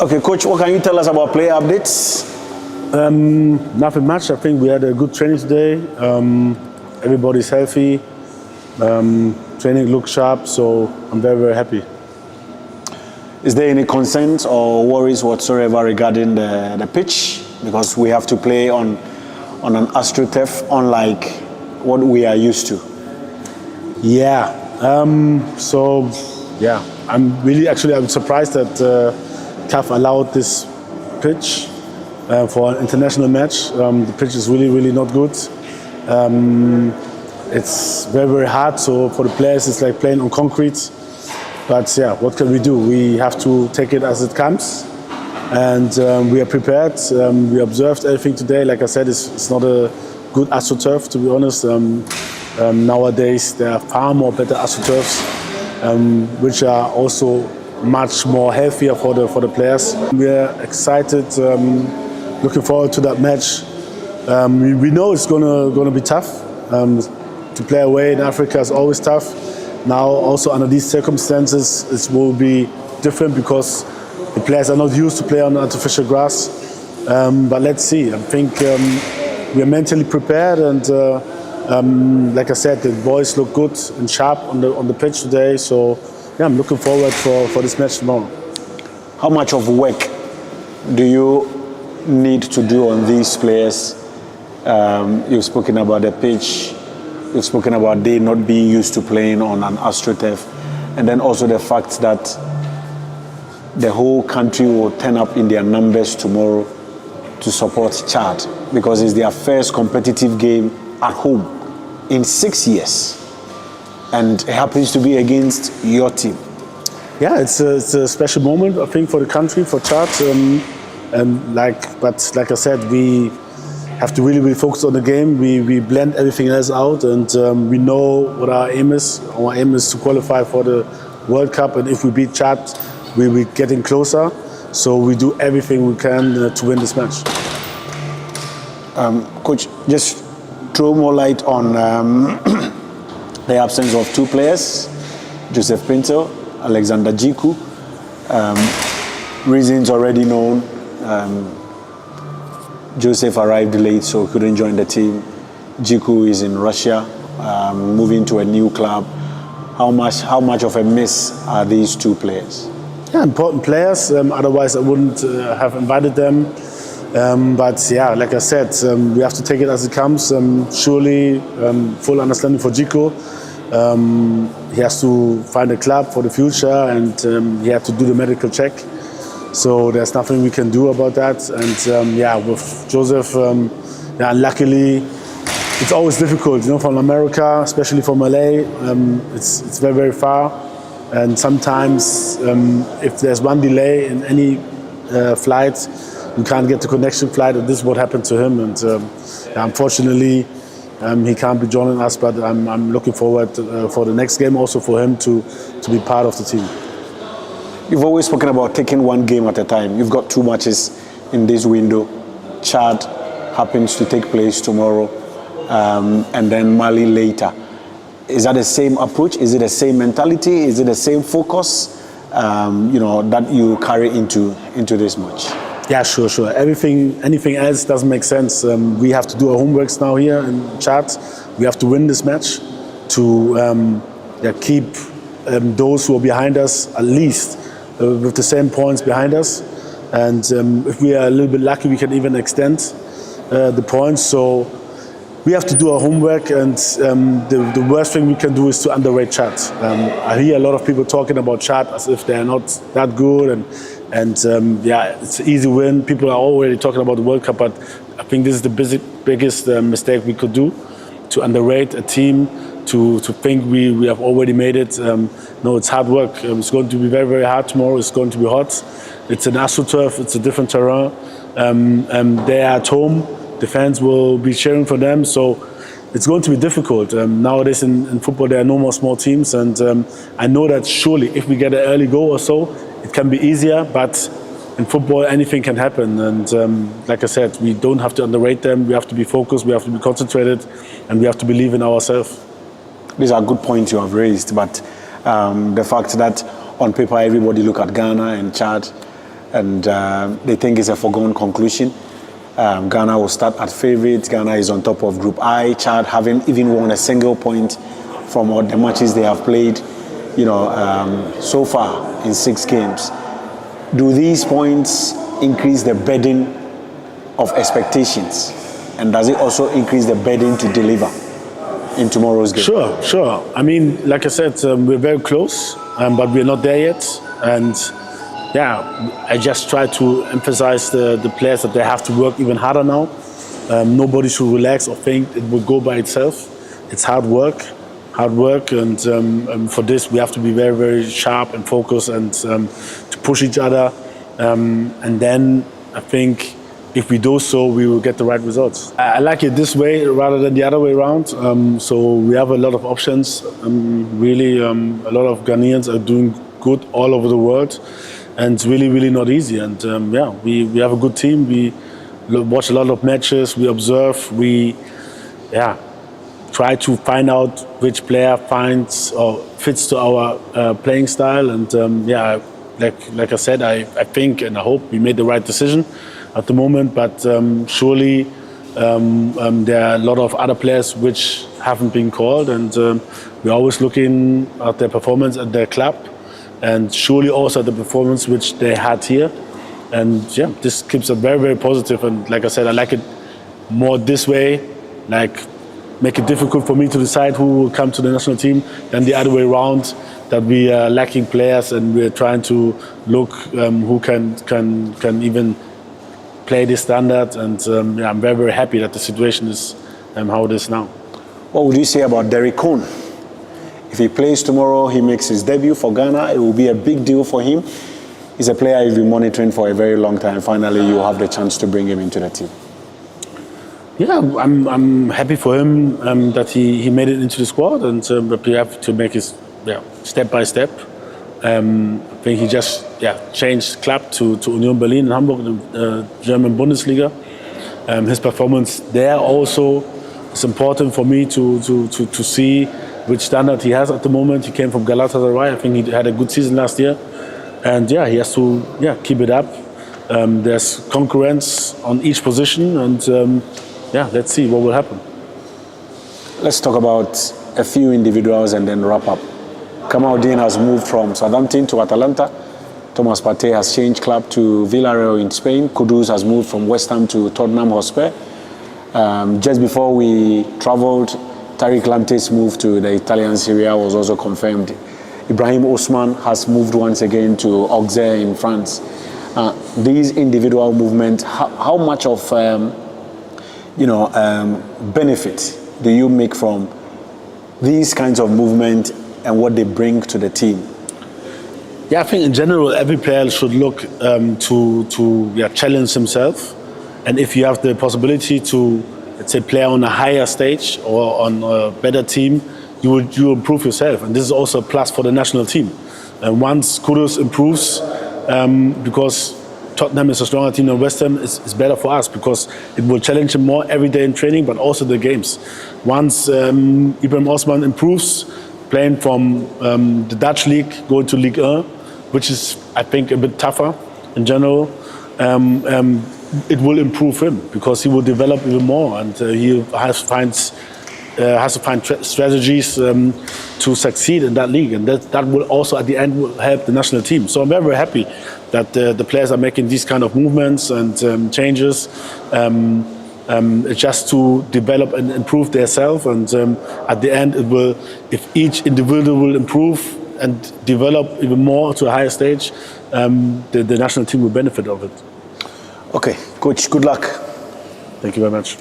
Okay, Coach, what can you tell us about player updates? Nothing much. I think we had a good training today. Everybody's healthy. Training looks sharp, so I'm very, very happy. Is there any concerns or worries whatsoever regarding the pitch? Because we have to play on an AstroTurf, unlike what we are used to. Yeah. I'm surprised that CAF allowed this pitch for an international match. The pitch is really, really not good. It's very, very hard. So for the players, it's like playing on concrete. But yeah, what can we do? We have to take it as it comes. And we are prepared. We observed everything today. Like I said, it's not a good AstroTurf, to be honest. Nowadays, there are far more better AstroTurfs, which are also much more healthier for the players. We are excited, looking forward to that match. We know it's gonna be tough. To play away in Africa is always tough. Now, also under these circumstances, it will be different because the players are not used to play on artificial grass. But let's see. I think we are mentally prepared, and like I said, the boys look good and sharp on the pitch today. So yeah, I'm looking forward for this match tomorrow. How much of work do you need to do on these players? You've spoken about the pitch. You've spoken about they not being used to playing on an AstroTurf, and then also the fact that the whole country will turn up in their numbers tomorrow to support Chad because it's their first competitive game at home in 6 years, and it happens to be against your team. Yeah, it's a special moment, I think, for the country, for Chad. But like I said, we have to really focus on the game. We blend everything else out, and we know what our aim is. Our aim is to qualify for the World Cup, and if we beat Chad, we'll be getting closer. So we do everything we can to win this match. Coach, just throw more light on the absence of two players, Joseph Pinto, Alexander Jiku. Reasons already known. Joseph arrived late, so couldn't join the team. Jiku is in Russia, moving to a new club. How much of a miss are these two players? Yeah, important players. Otherwise, I wouldn't have invited them. But yeah, like I said, we have to take it as it comes. Surely, full understanding for Jiku. He has to find a club for the future, and he had to do the medical check. So there's nothing we can do about that. And with Joseph, luckily, it's always difficult, from America, especially from LA. It's very, very far. And sometimes, if there's one delay in any flight, you can't get the connection flight, and this is what happened to him. And unfortunately, he can't be joining us, but I'm looking forward for the next game, also for him to be part of the team. You've always spoken about taking one game at a time. You've got 2 matches in this window. Chad happens to take place tomorrow, and then Mali later. Is that the same approach? Is it the same mentality? Is it the same focus, that you carry into this match? Yeah, sure. Anything else doesn't make sense. We have to do our homeworks now here in Chad. We have to win this match to keep those who are behind us at least with the same points behind us. And if we are a little bit lucky, we can even extend the points. So we have to do our homework, and the worst thing we can do is to underrate Chad. I hear a lot of people talking about Chad as if they're not that good, and it's an easy win. People are already talking about the World Cup, but I think this is the biggest mistake we could do, to underrate a team, to think we have already made it. No, it's hard work. It's going to be very, very hard tomorrow. It's going to be hot. It's an AstroTurf. It's a different terrain. They are at home. The fans will be cheering for them. So it's going to be difficult. Nowadays in football, there are no more small teams. And I know that surely if we get an early goal or so, it can be easier. But in football, anything can happen. And like I said, we don't have to underrate them. We have to be focused. We have to be concentrated. And we have to believe in ourselves. These are good points you have raised. But the fact that on paper, everybody look at Ghana and Chad, and they think it's a foregone conclusion. Ghana will start at favourites. Ghana is on top of Group I. Chad haven't even won a single point from all the matches they have played, so far in 6 games. Do these points increase the burden of expectations? And does it also increase the burden to deliver in tomorrow's game? Sure. I mean, like I said, we're very close, but we're not there yet. And I just try to emphasize the players that they have to work even harder now. Nobody should relax or think it will go by itself. It's hard work, and for this we have to be very, very sharp and focused and to push each other. And then I think if we do so, we will get the right results. I like it this way rather than the other way around. So we have a lot of options. Really, a lot of Ghanaians are doing good all over the world. And it's really, really not easy. And we have a good team. We watch a lot of matches. We observe. We try to find out which player finds or fits to our playing style. And like I said, I think and I hope we made the right decision at the moment. But surely there are a lot of other players which haven't been called. And we're always looking at their performance at their club. And surely also the performance which they had here. And this keeps it very, very positive. And like I said, I like it more this way, like make it difficult for me to decide who will come to the national team than the other way around, that we are lacking players and we're trying to look who can even play this standard. And I'm very, very happy that the situation is how it is now. What would you say about Derek Cohn? If he plays tomorrow, he makes his debut for Ghana, it will be a big deal for him. He's a player you've been monitoring for a very long time. Finally, you have the chance to bring him into the team. Yeah, I'm happy for him that he made it into the squad, and but we have to make his step by step. I think he just changed club to Union Berlin in Hamburg, the German Bundesliga. His performance there also is important for me to see which standard he has at the moment. He came from Galatasaray. I think he had a good season last year. And he has to keep it up. There's concurrence on each position, and let's see what will happen. Let's talk about a few individuals and then wrap up. Kamaldeen has moved from Southampton to Atalanta. Thomas Partey has changed club to Villarreal in Spain. Kudus has moved from West Ham to Tottenham Hotspur. Just before we travelled, Tariq Lamptey's move to the Italian Serie A was also confirmed. Ibrahim Osman has moved once again to Auxerre in France. These individual movements, how much of benefit do you make from these kinds of movement and what they bring to the team? I think in general every player should look to challenge himself, and if you have the possibility to, let's say, play on a higher stage or on a better team, you will improve yourself, and this is also a plus for the national team. And once Kudus improves, because Tottenham is a stronger team than West Ham, it's better for us because it will challenge him more every day in training, but also the games. Once Ibrahim Osman improves, playing from the Dutch league, going to Ligue 1, which is, I think, a bit tougher in general, it will improve him because he will develop even more, and he has to find strategies to succeed in that league, and that will also at the end will help the national team. So I'm very, very happy that the players are making these kind of movements and changes just to develop and improve themselves, and at the end it will, if each individual will improve and develop even more to a higher stage, the national team will benefit of it. Okay, Coach, good luck. Thank you very much.